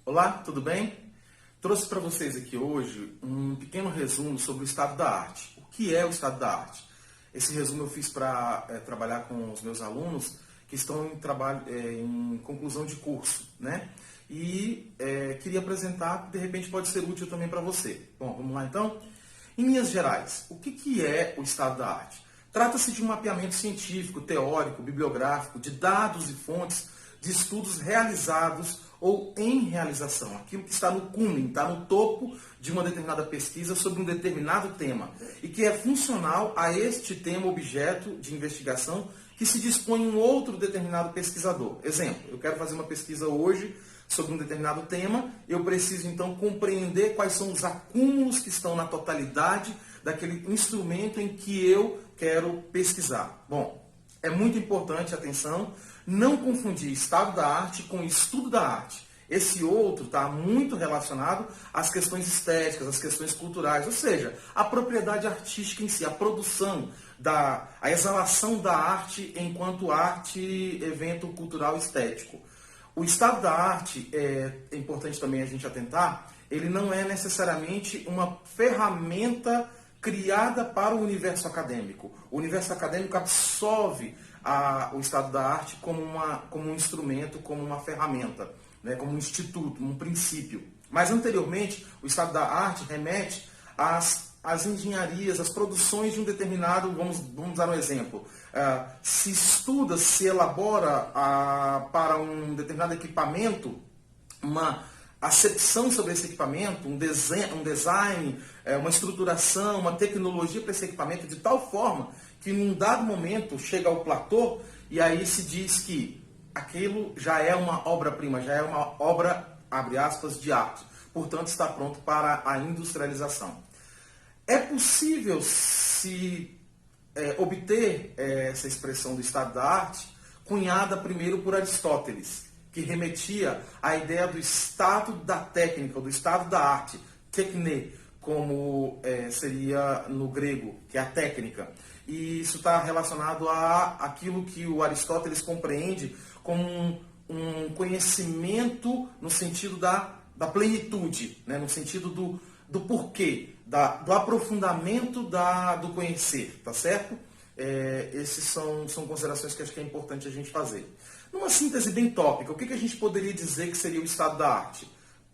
Olá, tudo bem? Trouxe para vocês aqui hoje um pequeno resumo sobre o estado da arte. O que é o estado da arte? Esse resumo eu fiz para trabalhar com os meus alunos que estão em trabalho, em conclusão de curso, né? E queria apresentar, de repente pode ser útil também para você. Bom, vamos lá então? Em linhas gerais, o que é o estado da arte? Trata-se de um mapeamento científico, teórico, bibliográfico, de dados e fontes de estudos realizados ou em realização. Aquilo que está no cume, está no topo de uma determinada pesquisa sobre um determinado tema e que é funcional a este tema objeto de investigação que se dispõe um outro determinado pesquisador. Exemplo, eu quero fazer uma pesquisa hoje sobre um determinado tema, eu preciso então compreender quais são os acúmulos que estão na totalidade daquele instrumento em que eu quero pesquisar. Bom, é muito importante, atenção, não confundir estado da arte com estudo da arte. Esse outro está muito relacionado às questões estéticas, às questões culturais, ou seja, a propriedade artística em si, a produção, a exalação da arte enquanto arte, evento cultural estético. O estado da arte, é importante também a gente atentar, ele não é necessariamente uma ferramenta criada para o universo acadêmico. O universo acadêmico absorve o estado da arte como um instrumento, como uma ferramenta, né, como um instituto, um princípio. Mas anteriormente, o estado da arte remete às engenharias, às produções de um determinado, vamos dar um exemplo, se estuda, se elabora para um determinado equipamento, uma acepção sobre esse equipamento, um design, uma estruturação, uma tecnologia para esse equipamento de tal forma que num dado momento chega ao platô e aí se diz que aquilo já é uma obra-prima, já é uma obra, abre aspas, de arte. Portanto, está pronto para a industrialização. É possível se obter essa expressão do estado da arte cunhada primeiro por Aristóteles, que remetia à ideia do estado da técnica, do estado da arte, tekne, como seria no grego, que é a técnica. E isso está relacionado àquilo que o Aristóteles compreende como um conhecimento no sentido da plenitude, né? No sentido do porquê, do aprofundamento do conhecer, tá certo? Essas são considerações que acho que é importante a gente fazer. Numa síntese bem tópica, o que a gente poderia dizer que seria o estado da arte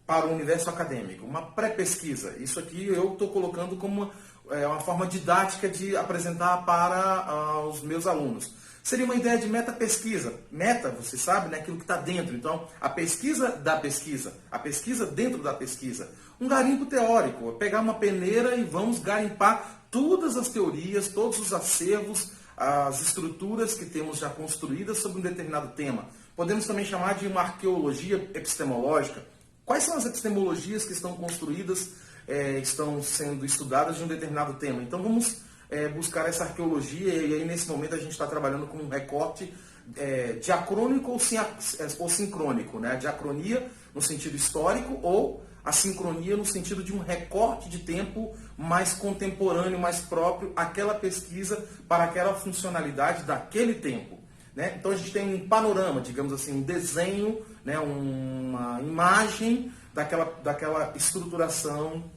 para o universo acadêmico? Uma pré-pesquisa. Isso aqui eu estou colocando como uma forma didática de apresentar para os meus alunos. Seria uma ideia de meta-pesquisa. Meta, você sabe, né, aquilo que está dentro. Então, a pesquisa da pesquisa, a pesquisa dentro da pesquisa. Um garimpo teórico, pegar uma peneira e vamos garimpar todas as teorias, todos os acervos, as estruturas que temos já construídas sobre um determinado tema. Podemos também chamar de uma arqueologia epistemológica. Quais são as epistemologias que estão construídas, estão sendo estudadas de um determinado tema? Então vamos buscar essa arqueologia e aí nesse momento a gente está trabalhando com um recorte diacrônico ou sincrônico, né? A diacronia no sentido histórico ou a sincronia no sentido de um recorte de tempo mais contemporâneo, mais próprio àquela pesquisa para aquela funcionalidade daquele tempo, né? Então a gente tem um panorama, digamos assim, um desenho, né? Uma imagem daquela estruturação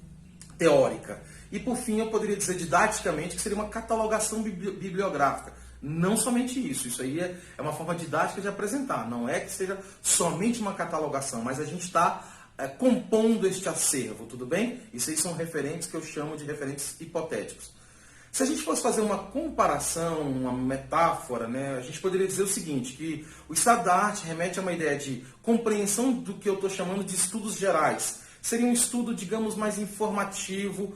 teórica. E por fim eu poderia dizer didaticamente que seria uma catalogação bibliográfica. Não somente isso, isso aí é uma forma didática de apresentar, não é que seja somente uma catalogação, mas a gente está compondo este acervo, tudo bem? Isso aí são referentes que eu chamo de referentes hipotéticos. Se a gente fosse fazer uma comparação, uma metáfora, né, a gente poderia dizer o seguinte, que o estado da arte remete a uma ideia de compreensão do que eu estou chamando de estudos gerais. Seria um estudo, digamos, mais informativo,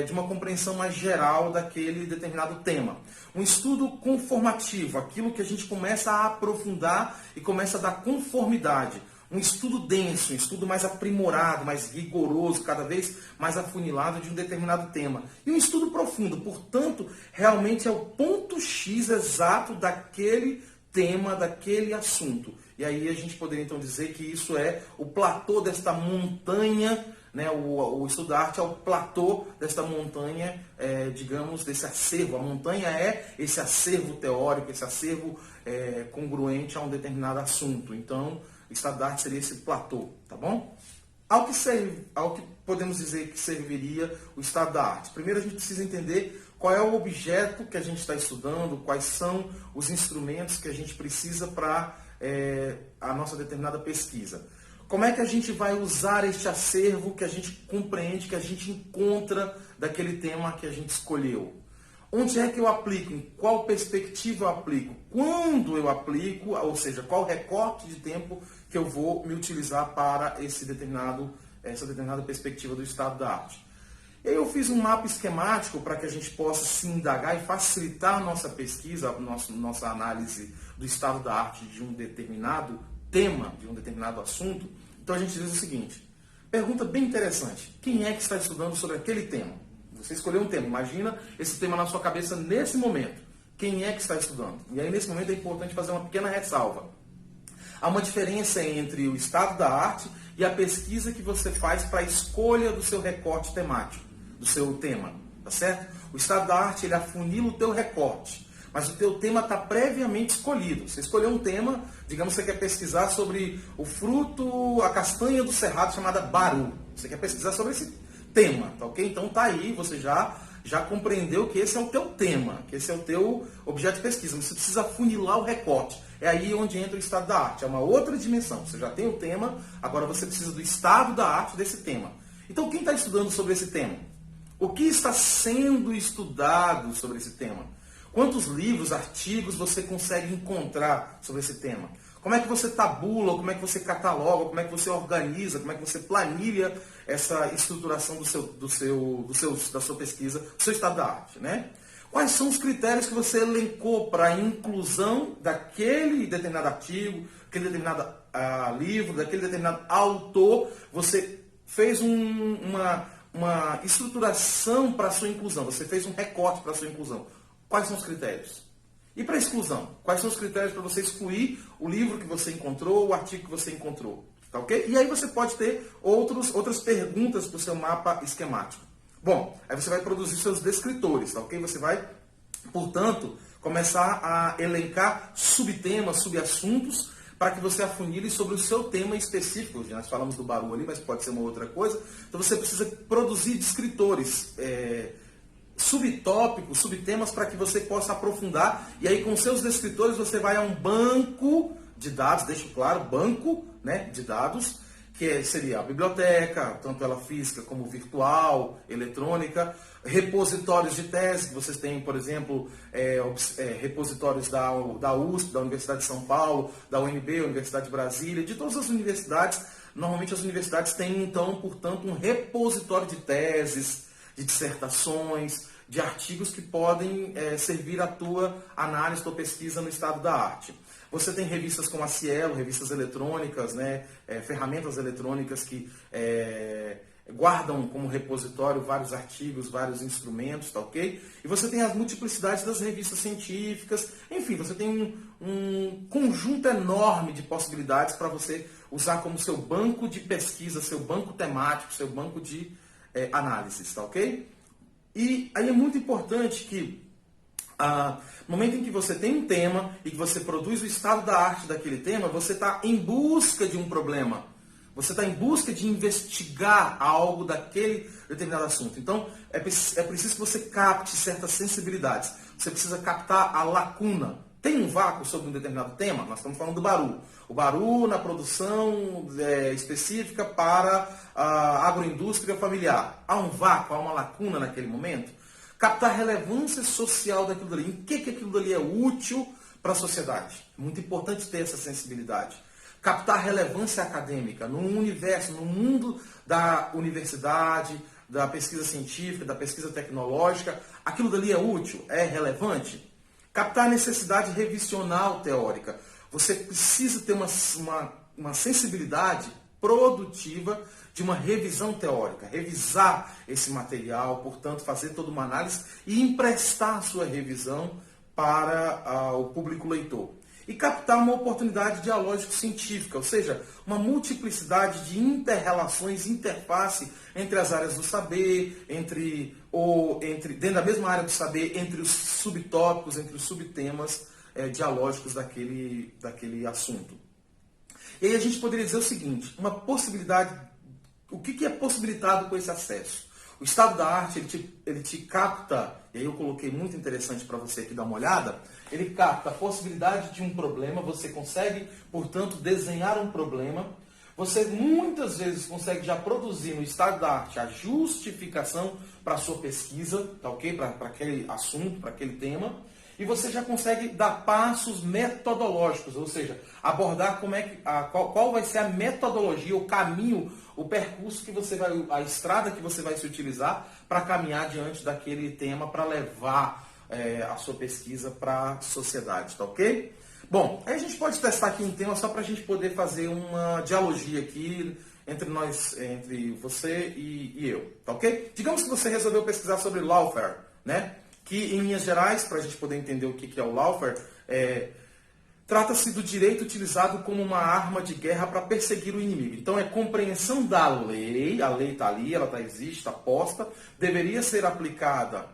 de uma compreensão mais geral daquele determinado tema. Um estudo conformativo, aquilo que a gente começa a aprofundar e começa a dar conformidade. Um estudo denso, um estudo mais aprimorado, mais rigoroso, cada vez mais afunilado de um determinado tema. E um estudo profundo, portanto, realmente é o ponto X exato daquele tema, daquele assunto. E aí a gente poderia então dizer que isso é o platô desta montanha, né? O estudo da arte é o platô desta montanha, digamos, desse acervo. A montanha é esse acervo teórico, esse acervo congruente a um determinado assunto. Então, o estado da arte seria esse platô, tá bom? Ao que podemos dizer que serviria o estado da arte? Primeiro a gente precisa entender qual é o objeto que a gente está estudando, quais são os instrumentos que a gente precisa para a nossa determinada pesquisa. Como é que a gente vai usar este acervo que a gente compreende, que a gente encontra daquele tema que a gente escolheu? Onde é que eu aplico? Em qual perspectiva eu aplico? Quando eu aplico, ou seja, qual recorte de tempo que eu vou me utilizar para essa determinada perspectiva do estado da arte? E aí eu fiz um mapa esquemático para que a gente possa se indagar e facilitar a nossa pesquisa, nossa análise do estado da arte de um determinado tema, de um determinado assunto. Então a gente diz o seguinte, pergunta bem interessante, quem é que está estudando sobre aquele tema? Você escolheu um tema, imagina esse tema na sua cabeça nesse momento. Quem é que está estudando? E aí nesse momento é importante fazer uma pequena ressalva. Há uma diferença entre o estado da arte e a pesquisa que você faz para a escolha do seu recorte temático, do seu tema, tá certo? O estado da arte, ele afunila o teu recorte, mas o teu tema está previamente escolhido. Você escolheu um tema, digamos que você quer pesquisar sobre o fruto, a castanha do cerrado chamada baru. Você quer pesquisar sobre esse tema, tá ok? Então tá aí, você já compreendeu que esse é o teu tema, que esse é o teu objeto de pesquisa. Você precisa afunilar o recorte. É aí onde entra o estado da arte. É uma outra dimensão. Você já tem o tema, agora você precisa do estado da arte desse tema. Então quem está estudando sobre esse tema? O que está sendo estudado sobre esse tema? Quantos livros, artigos você consegue encontrar sobre esse tema? Como é que você tabula, como é que você cataloga, como é que você organiza, como é que você planilha essa estruturação da sua pesquisa, do seu estado da arte, né? Quais são os critérios que você elencou para a inclusão daquele determinado artigo, aquele determinado livro, daquele determinado autor? Você fez uma estruturação para a sua inclusão, você fez um recorte para a sua inclusão. Quais são os critérios? E para a exclusão? Quais são os critérios para você excluir o livro que você encontrou, o artigo que você encontrou? Tá ok? E aí você pode ter outras perguntas para o seu mapa esquemático. Bom, aí você vai produzir seus descritores, tá ok? Você vai, portanto, começar a elencar subtemas, subassuntos, para que você afunile sobre o seu tema específico. Nós falamos do baru ali, mas pode ser uma outra coisa. Então você precisa produzir descritores, subtópicos, subtemas, para que você possa aprofundar. E aí com seus descritores você vai a um banco de dados, deixo claro, banco, né, de dados, que seria a biblioteca, tanto ela física como virtual, eletrônica, repositórios de tese, que vocês têm, por exemplo, repositórios da USP, da Universidade de São Paulo, da UNB, Universidade de Brasília, de todas as universidades. Normalmente as universidades têm, então, portanto, um repositório de teses, de dissertações, de artigos que podem servir à tua análise, tua pesquisa no estado da arte. Você tem revistas como a Cielo, revistas eletrônicas, né, ferramentas eletrônicas que guardam como repositório vários artigos, vários instrumentos, tá ok? E você tem as multiplicidades das revistas científicas, enfim, você tem um conjunto enorme de possibilidades para você usar como seu banco de pesquisa, seu banco temático, seu banco de análises, tá ok? E aí é muito importante que no momento em que você tem um tema e que você produz o estado da arte daquele tema, você está em busca de um problema. Você está em busca de investigar algo daquele determinado assunto. Então, é preciso que você capte certas sensibilidades. Você precisa captar a lacuna. Tem um vácuo sobre um determinado tema? Nós estamos falando do baru. O baru na produção específica para a agroindústria familiar. Há um vácuo, há uma lacuna naquele momento? Captar a relevância social daquilo dali. Em que aquilo dali é útil para a sociedade? Muito importante ter essa sensibilidade. Captar a relevância acadêmica no universo, no mundo da universidade, da pesquisa científica, da pesquisa tecnológica. Aquilo dali é útil? É relevante? Captar a necessidade revisional teórica. Você precisa ter uma sensibilidade produtiva de uma revisão teórica, revisar esse material, portanto, fazer toda uma análise e emprestar a sua revisão para o público leitor. E captar uma oportunidade dialógico-científica, ou seja, uma multiplicidade de inter-relações, interface entre as áreas do saber, dentro da mesma área do saber, entre os subtópicos, entre os subtemas dialógicos daquele assunto. E aí a gente poderia dizer o seguinte, uma possibilidade, o que é possibilitado com esse acesso? O estado da arte, ele te capta, e aí eu coloquei muito interessante para você aqui dar uma olhada, ele capta a possibilidade de um problema, você consegue, portanto, desenhar um problema, você muitas vezes consegue já produzir no estado da arte a justificação para a sua pesquisa, tá ok? Para aquele assunto, para aquele tema, e você já consegue dar passos metodológicos, ou seja, abordar qual vai ser a metodologia, o caminho, o percurso que você vai, a estrada que você vai se utilizar para caminhar diante daquele tema, para levar a sua pesquisa para a sociedade, tá ok? Bom, aí a gente pode testar aqui um tema só para a gente poder fazer uma dialogia aqui entre nós, entre você e eu, tá ok? Digamos que você resolveu pesquisar sobre lawfare, né? Que em linhas gerais, para a gente poder entender o que é o lawfare, trata-se do direito utilizado como uma arma de guerra para perseguir o inimigo. Então é compreensão da lei, a lei está ali, ela existe, está posta, deveria ser aplicada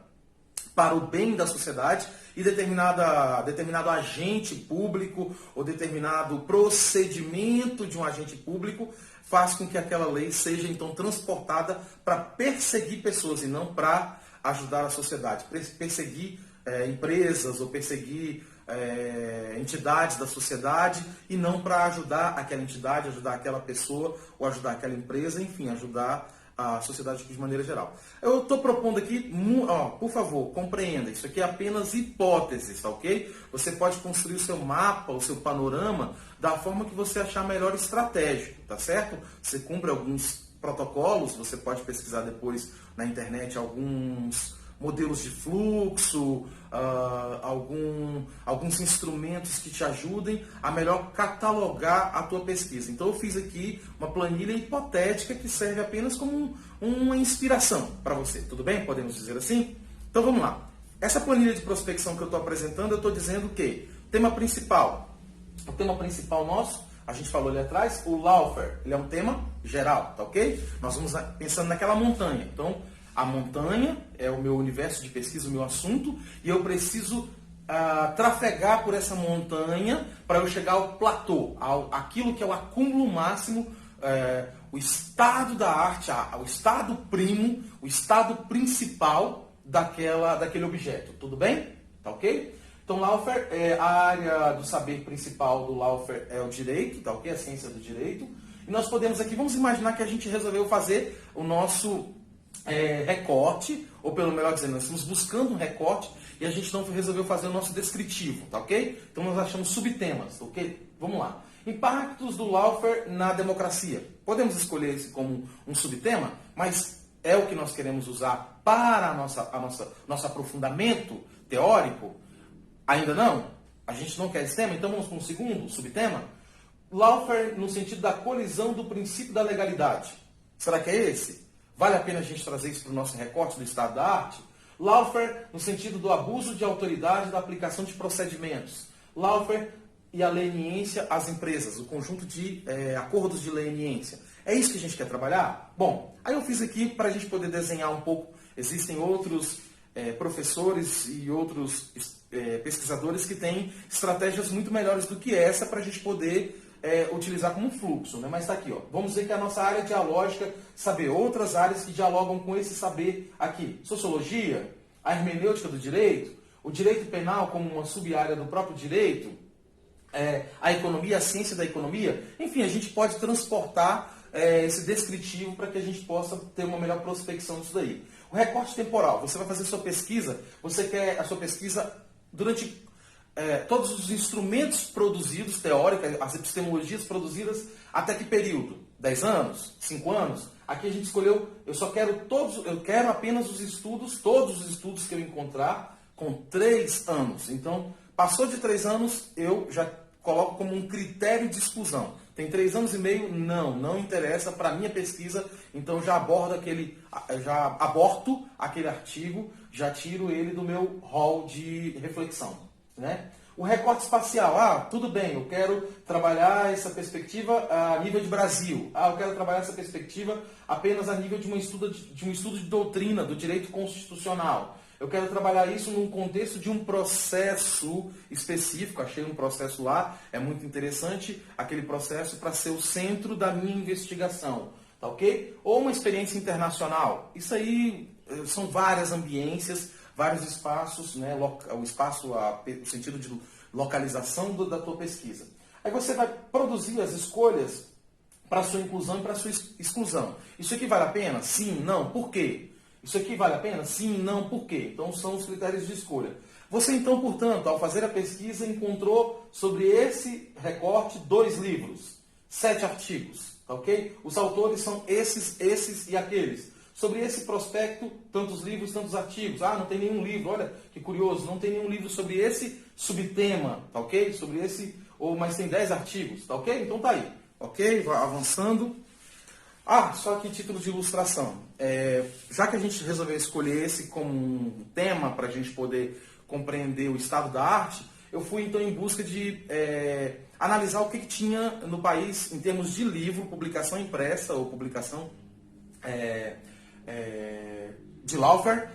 para o bem da sociedade e determinado agente público ou determinado procedimento de um agente público faz com que aquela lei seja então transportada para perseguir pessoas e não para ajudar a sociedade, perseguir empresas ou perseguir entidades da sociedade e não para ajudar aquela entidade, ajudar aquela pessoa ou ajudar aquela empresa, enfim, ajudar a sociedade de maneira geral. Eu estou propondo aqui, por favor, compreenda, isso aqui é apenas hipóteses, tá ok? Você pode construir o seu mapa, o seu panorama, da forma que você achar melhor estratégico, tá certo? Você cumpre alguns protocolos, você pode pesquisar depois na internet alguns modelos de fluxo, alguns instrumentos que te ajudem a melhor catalogar a tua pesquisa. Então eu fiz aqui uma planilha hipotética que serve apenas como uma inspiração para você. Tudo bem? Podemos dizer assim? Então vamos lá. Essa planilha de prospecção que eu estou apresentando, eu estou dizendo que o tema principal nosso, a gente falou ali atrás, o lawfare, ele é um tema geral, tá ok? Nós vamos pensando naquela montanha. Então, a montanha é o meu universo de pesquisa, o meu assunto, e eu preciso trafegar por essa montanha para eu chegar ao platô, aquilo que é o acúmulo máximo, o estado da arte, o estado primo, o estado principal daquele objeto. Tudo bem? Tá ok? Então, lawfare, a área do saber principal do lawfare é o direito, tá ok? A ciência do direito. E nós podemos aqui, vamos imaginar que a gente resolveu fazer o nosso recorte, ou pelo melhor dizendo, nós estamos buscando um recorte e a gente não resolveu fazer o nosso descritivo, tá ok? Então nós achamos subtemas, ok? Vamos lá. Impactos do lawfare na democracia. Podemos escolher esse como um subtema, mas é o que nós queremos usar para nosso aprofundamento teórico? Ainda não? A gente não quer esse tema, então vamos para um segundo subtema? Lawfare no sentido da colisão do princípio da legalidade. Será que é esse? Vale a pena a gente trazer isso para o nosso recorte do estado da arte? Lawfare no sentido do abuso de autoridade da aplicação de procedimentos. Lawfare e a leniência às empresas, o conjunto de acordos de leniência. É isso que a gente quer trabalhar? Bom, aí eu fiz aqui para a gente poder desenhar um pouco. Existem outros professores e outros pesquisadores que têm estratégias muito melhores do que essa para a gente poder utilizar como fluxo, né? Mas está aqui, ó. Vamos dizer que a nossa área dialógica, saber outras áreas que dialogam com esse saber aqui. Sociologia, a hermenêutica do direito, o direito penal como uma sub-área do próprio direito, a economia, a ciência da economia. Enfim, a gente pode transportar esse descritivo para que a gente possa ter uma melhor prospecção disso daí. O recorte temporal, você vai fazer sua pesquisa, você quer a sua pesquisa durante todos os instrumentos produzidos, teóricos, as epistemologias produzidas, até que período? 10 anos? 5 anos? Aqui a gente escolheu, eu quero apenas todos os estudos que eu encontrar com 3 anos. Então, passou de 3 anos, eu já coloco como um critério de exclusão. Tem 3 anos e meio? Não interessa para a minha pesquisa, então já aborto aquele artigo, já tiro ele do meu hall de reflexão. Né? O recorte espacial, tudo bem, eu quero trabalhar essa perspectiva a nível de Brasil. Eu quero trabalhar essa perspectiva apenas a nível de um estudo de doutrina, do direito constitucional. Eu quero trabalhar isso num contexto de um processo específico. Achei um processo lá, é muito interessante aquele processo para ser o centro da minha investigação, tá ok? Ou uma experiência internacional. Isso aí são várias ambiências, vários espaços, né? O espaço, o sentido de localização da tua pesquisa. Aí você vai produzir as escolhas para a sua inclusão e para a sua exclusão. Isso aqui vale a pena? Sim, não, por quê? Isso aqui vale a pena? Sim, não, por quê? Então são os critérios de escolha. Você então, portanto, ao fazer a pesquisa, encontrou sobre esse recorte 2 livros, 7 artigos, tá ok? Os autores são esses e aqueles. Sobre esse prospecto, tantos livros, tantos artigos. Ah, não tem nenhum livro, olha que curioso, não tem nenhum livro sobre esse subtema, tá ok? Sobre esse, mas tem 10 artigos, tá ok? Então tá aí, ok? Avançando. Ah, só aqui título de ilustração. Já que a gente resolveu escolher esse como um tema para a gente poder compreender o estado da arte, eu fui então em busca de analisar o que tinha no país em termos de livro, publicação impressa ou publicação de Laufer.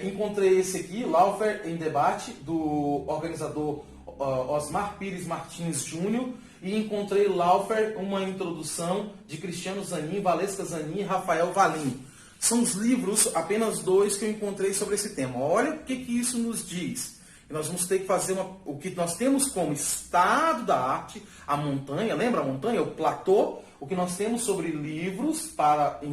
Encontrei esse aqui, Laufer em Debate, do organizador Osmar Pires Martins Júnior, e encontrei Laufer, uma introdução de Cristiano Zanin, Valesca Zanin e Rafael Valim. São os livros, apenas 2 que eu encontrei sobre esse tema. Olha o que isso nos diz. Nós vamos ter que fazer o que nós temos como estado da arte, a montanha, lembra a montanha? O platô. O que nós temos sobre livros,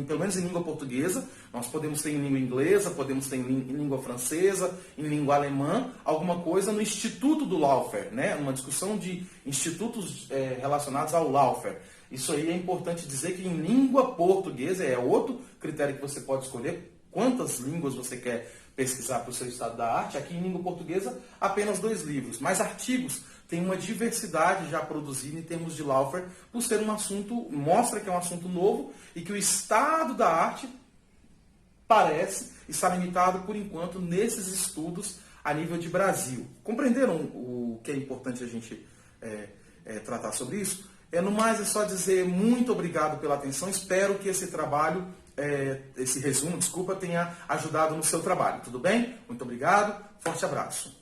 pelo menos em língua portuguesa, nós podemos ter em língua inglesa, podemos ter em língua francesa, em língua alemã, alguma coisa no Instituto do Laufer, né? Uma discussão de institutos relacionados ao Laufer. Isso aí é importante dizer que em língua portuguesa é outro critério que você pode escolher, quantas línguas você quer pesquisar para o seu estado da arte. Aqui em língua portuguesa, apenas 2 livros, mas artigos tem uma diversidade já produzida em termos de Laufer, por ser um assunto, mostra que é um assunto novo e que o estado da arte parece estar limitado, por enquanto, nesses estudos a nível de Brasil. Compreenderam o que é importante a gente tratar sobre isso? No mais, é só dizer muito obrigado pela atenção. Espero que esse trabalho, esse resumo, tenha ajudado no seu trabalho. Tudo bem? Muito obrigado. Forte abraço.